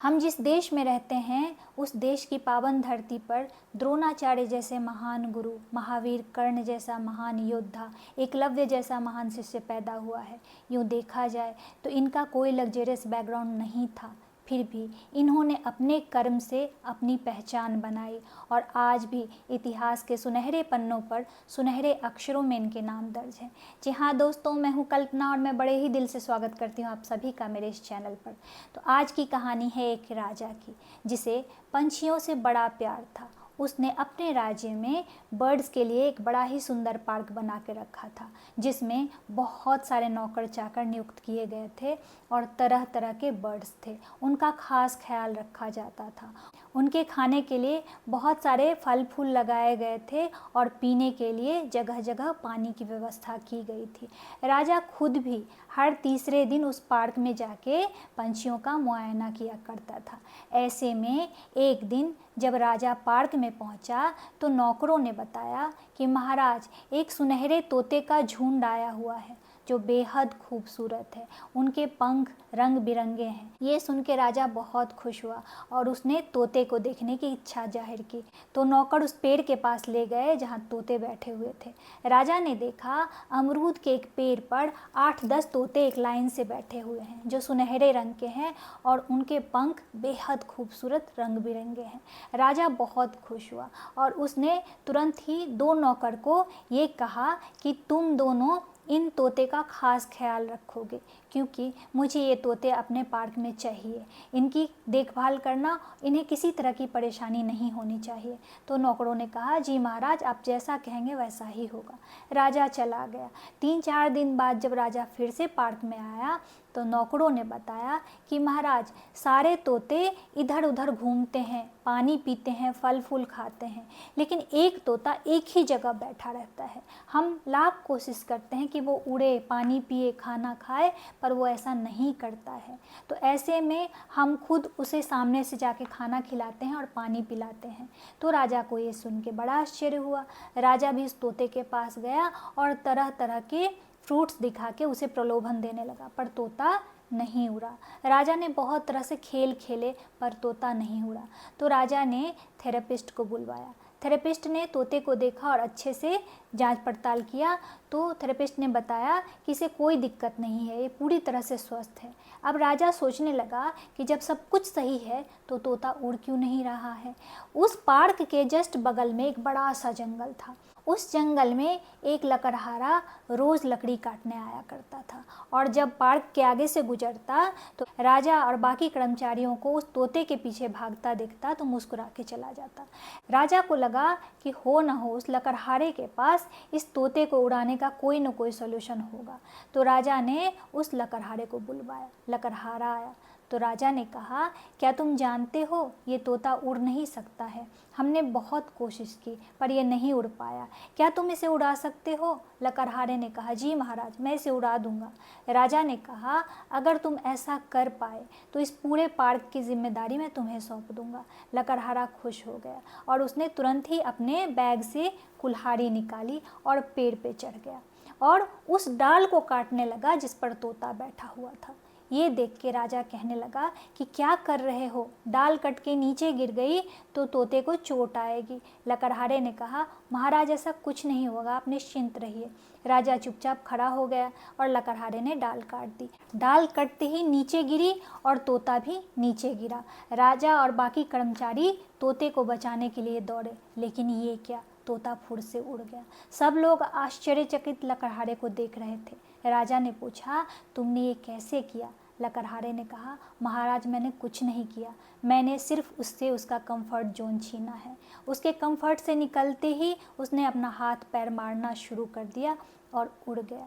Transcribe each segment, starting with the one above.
हम जिस देश में रहते हैं उस देश की पावन धरती पर द्रोणाचार्य जैसे महान गुरु, महावीर कर्ण जैसा महान योद्धा, एकलव्य जैसा महान शिष्य पैदा हुआ है। यूँ देखा जाए तो इनका कोई लग्जरियस बैकग्राउंड नहीं था, फिर भी इन्होंने अपने कर्म से अपनी पहचान बनाई और आज भी इतिहास के सुनहरे पन्नों पर सुनहरे अक्षरों में इनके नाम दर्ज हैं। जी हाँ दोस्तों, मैं हूँ कल्पना और मैं बड़े ही दिल से स्वागत करती हूँ आप सभी का मेरे इस चैनल पर। तो आज की कहानी है एक राजा की जिसे पंछियों से बड़ा प्यार था। उसने अपने राज्य में बर्ड्स के लिए एक बड़ा ही सुंदर पार्क बना के रखा था जिसमें बहुत सारे नौकर चाकर नियुक्त किए गए थे और तरह तरह के बर्ड्स थे। उनका खास ख्याल रखा जाता था। उनके खाने के लिए बहुत सारे फल फूल लगाए गए थे और पीने के लिए जगह जगह पानी की व्यवस्था की गई थी। राजा खुद भी हर तीसरे दिन उस पार्क में जाके पंछियों का मुआयना किया करता था। ऐसे में एक दिन जब राजा पार्क में पहुंचा तो नौकरों ने बताया कि महाराज, एक सुनहरे तोते का झुंड आया हुआ है जो बेहद खूबसूरत है। उनके पंख रंग बिरंगे हैं। ये सुन के राजा बहुत खुश हुआ और उसने तोते को देखने की इच्छा जाहिर की। तो नौकर उस पेड़ के पास ले गए जहाँ तोते बैठे हुए थे। राजा ने देखा अमरूद के एक पेड़ पर 8-10 तोते एक लाइन से बैठे हुए हैं जो सुनहरे रंग के हैं और उनके पंख बेहद खूबसूरत रंग बिरंगे हैं। राजा बहुत खुश हुआ और उसने तुरंत ही 2 नौकर को ये कहा कि तुम दोनों इन तोते का खास ख्याल रखोगे क्योंकि मुझे ये तोते अपने पार्क में चाहिए। इनकी देखभाल करना, इन्हें किसी तरह की परेशानी नहीं होनी चाहिए। तो नौकरों ने कहा, जी महाराज, आप जैसा कहेंगे वैसा ही होगा। राजा चला गया। 3-4 दिन बाद जब राजा फिर से पार्क में आया तो नौकरों ने बताया कि महाराज, सारे तोते इधर उधर घूमते हैं, पानी पीते हैं, फल फूल खाते हैं, लेकिन एक तोता एक ही जगह बैठा रहता है। हम लाख कोशिश करते हैं कि वो उड़े, पानी पिए, खाना खाए, पर वो ऐसा नहीं करता है। तो ऐसे में हम खुद उसे सामने से जाके खाना खिलाते हैं और पानी पिलाते हैं। तो राजा को ये सुन के बड़ा आश्चर्य हुआ। राजा भी उस तोते के पास गया और तरह तरह के फ्रूट्स दिखा के उसे प्रलोभन देने लगा, पर तोता नहीं उड़ा। राजा ने बहुत तरह से खेल खेले पर तोता नहीं उड़ा। तो राजा ने थेरेपिस्ट को बुलवाया। थेरेपिस्ट ने तोते को देखा और अच्छे से जांच पड़ताल किया। तो थेरेपिस्ट ने बताया कि इसे कोई दिक्कत नहीं है, ये पूरी तरह से स्वस्थ है। अब राजा सोचने लगा कि जब सब कुछ सही है तो तोता उड़ क्यों नहीं रहा है। उस पार्क के जस्ट बगल में एक बड़ा सा जंगल था। उस जंगल में एक लकड़हारा रोज़ लकड़ी काटने आया करता था और जब पार्क के आगे से गुजरता तो राजा और बाकी कर्मचारियों को उस तोते के पीछे भागता देखता तो मुस्कुरा के चला जाता। राजा को लगा कि हो न हो उस लकड़हारे के पास इस तोते को उड़ाने का कोई न कोई सॉल्यूशन होगा। तो राजा ने उस लकड़हारे को बुलवाया। लकड़हारा आया तो राजा ने कहा, क्या तुम जानते हो ये तोता उड़ नहीं सकता है। हमने बहुत कोशिश की पर यह नहीं उड़ पाया। क्या तुम इसे उड़ा सकते हो। लकड़हारे ने कहा, जी महाराज, मैं इसे उड़ा दूंगा। राजा ने कहा, अगर तुम ऐसा कर पाए तो इस पूरे पार्क की जिम्मेदारी मैं तुम्हें सौंप दूंगा। लकड़हारा खुश हो गया और उसने तुरंत ही अपने बैग से कुल्हाड़ी निकाली और पेड़ पे चढ़ गया और उस डाल को काटने लगा जिस पर तोता बैठा हुआ था। ये देख के राजा कहने लगा कि क्या कर रहे हो, डाल कट के नीचे गिर गई तो तोते को चोट आएगी। लकड़हारे ने कहा, महाराज ऐसा कुछ नहीं होगा, आप निश्चिंत रहिए। राजा चुपचाप खड़ा हो गया और लकड़हारे ने डाल काट दी। डाल कटते ही नीचे गिरी और तोता भी नीचे गिरा। राजा और बाकी कर्मचारी तोते को बचाने के लिए दौड़े, लेकिन ये क्या, तोता फुर से उड़ गया। सब लोग आश्चर्यचकित लकड़हारे को देख रहे थे। राजा ने पूछा, तुमने ये कैसे किया। लकड़हारे ने कहा, महाराज, मैंने कुछ नहीं किया, मैंने सिर्फ उससे उसका कंफर्ट जोन छीना है। उसके कंफर्ट से निकलते ही उसने अपना हाथ पैर मारना शुरू कर दिया और उड़ गया।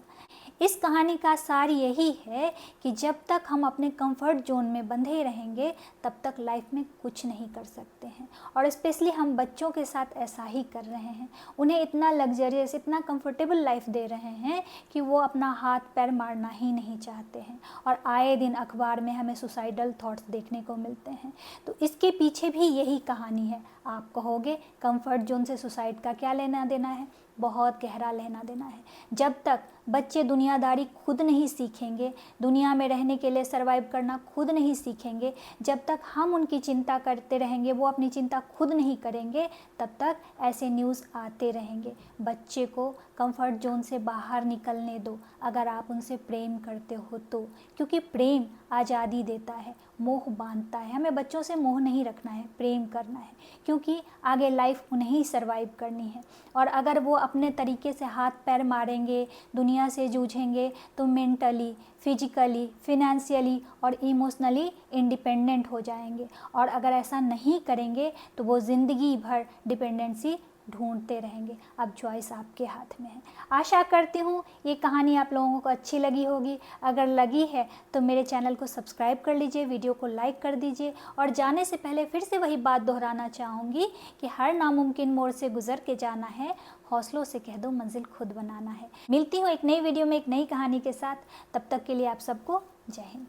इस कहानी का सार यही है कि जब तक हम अपने कंफर्ट जोन में बंधे रहेंगे तब तक लाइफ में कुछ नहीं कर सकते हैं। और स्पेशली हम बच्चों के साथ ऐसा ही कर रहे हैं। उन्हें इतना लग्जरियस, इतना कंफर्टेबल लाइफ दे रहे हैं कि वो अपना हाथ पैर मारना ही नहीं चाहते हैं। और आए दिन अखबार में हमें सुसाइडल थॉट्स देखने को मिलते हैं। तो इसके पीछे भी यही कहानी है। आप कहोगे कंफर्ट जोन से सुसाइड का क्या लेना देना है, बहुत गहरा लेना देना है। जब तक बच्चे दुनियादारी खुद नहीं सीखेंगे, दुनिया में रहने के लिए सर्वाइव करना खुद नहीं सीखेंगे, जब तक हम उनकी चिंता करते रहेंगे, वो अपनी चिंता खुद नहीं करेंगे, तब तक ऐसे न्यूज़ आते रहेंगे। बच्चे को कंफर्ट जोन से बाहर निकलने दो अगर आप उनसे प्रेम करते हो तो, क्योंकि प्रेम आज़ादी देता है, मोह बांधता है। हमें बच्चों से मोह नहीं रखना है, प्रेम करना है, क्योंकि आगे लाइफ उन्हें ही सर्वाइव करनी है। और अगर वो अपने तरीके से हाथ पैर मारेंगे, दुनिया से जूझेंगे, तो मेंटली, फिजिकली, फिनेंशियली और इमोशनली इंडिपेंडेंट हो जाएंगे। और अगर ऐसा नहीं करेंगे तो वो ज़िंदगी भर डिपेंडेंसी ढूंढते रहेंगे। अब चॉइस आपके हाथ में है। आशा करती हूँ ये कहानी आप लोगों को अच्छी लगी होगी। अगर लगी है तो मेरे चैनल को सब्सक्राइब कर लीजिए, वीडियो को लाइक कर दीजिए। और जाने से पहले फिर से वही बात दोहराना चाहूँगी कि हर नामुमकिन मोड़ से गुजर के जाना है, हौसलों से कह दो मंजिल खुद बनाना है। मिलती हूँ एक नई वीडियो में एक नई कहानी के साथ। तब तक के लिए आप सबको जय हिंद।